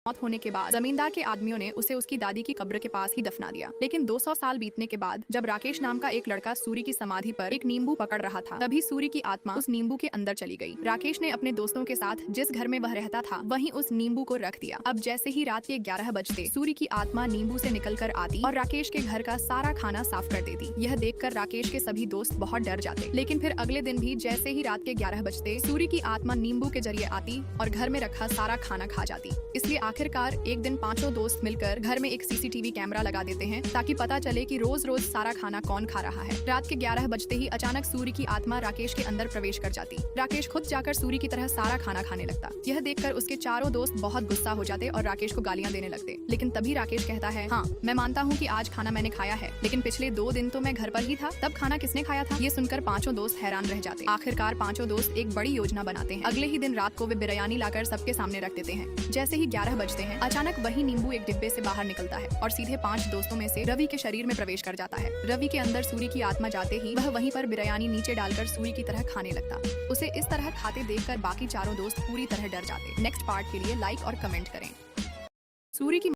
मौत होने के बाद जमींदार के आदमियों ने उसे उसकी दादी की कब्र के पास ही दफना दिया। लेकिन 200 साल बीतने के बाद जब राकेश नाम का एक लड़का सूरी की समाधि पर एक नींबू पकड़ रहा था, तभी सूरी की आत्मा उस नींबू के अंदर चली गई। राकेश ने अपने दोस्तों के साथ जिस घर में वह रहता था वहीं उस नींबू को रख दिया। अब जैसे ही रात के 11 बजते सूरी की आत्मा नींबू से निकलकर आती और राकेश के घर का सारा खाना साफ कर देती। यह देखकर राकेश के सभी दोस्त बहुत डर जाते। लेकिन फिर अगले दिन भी जैसे ही रात के 11 बजते सूरी की आत्मा नींबू के जरिए आती और घर में रखा सारा खाना खा जाती। इसलिए आखिरकार एक दिन पांचों दोस्त मिलकर घर में एक सीसीटीवी कैमरा लगा देते हैं ताकि पता चले कि रोज रोज सारा खाना कौन खा रहा है। रात के 11 बजते ही अचानक सूरी की आत्मा राकेश के अंदर प्रवेश कर जाती। राकेश खुद जाकर सूरी की तरह सारा खाना खाने लगता। यह देखकर उसके चारों दोस्त बहुत गुस्सा हो जाते और राकेश को गालियां देने लगते। लेकिन तभी राकेश कहता है, हाँ मैं मानता हूँ कि आज खाना मैंने खाया है, लेकिन पिछले 2 दिन तो मैं घर पर ही था, तब खाना किसने खाया था? ये सुनकर पांचों दोस्त हैरान रह जाते। आखिरकार पांचों दोस्त एक बड़ी योजना बनाते हैं। अगले ही दिन रात को वे बिरयानी लाकर सबके सामने रख देते हैं। जैसे ही 11 बजते हैं अचानक वही नींबू एक डिब्बे से बाहर निकलता है और सीधे 5 दोस्तों में से रवि के शरीर में प्रवेश कर जाता है। रवि के अंदर सूरी की आत्मा जाते ही वह वहीं पर बिरयानी नीचे डालकर सूरी की तरह खाने लगता। उसे इस तरह खाते देखकर बाकी चारों दोस्त पूरी तरह डर जाते। नेक्स्ट पार्ट के लिए लाइक और कमेंट करें। सूरी की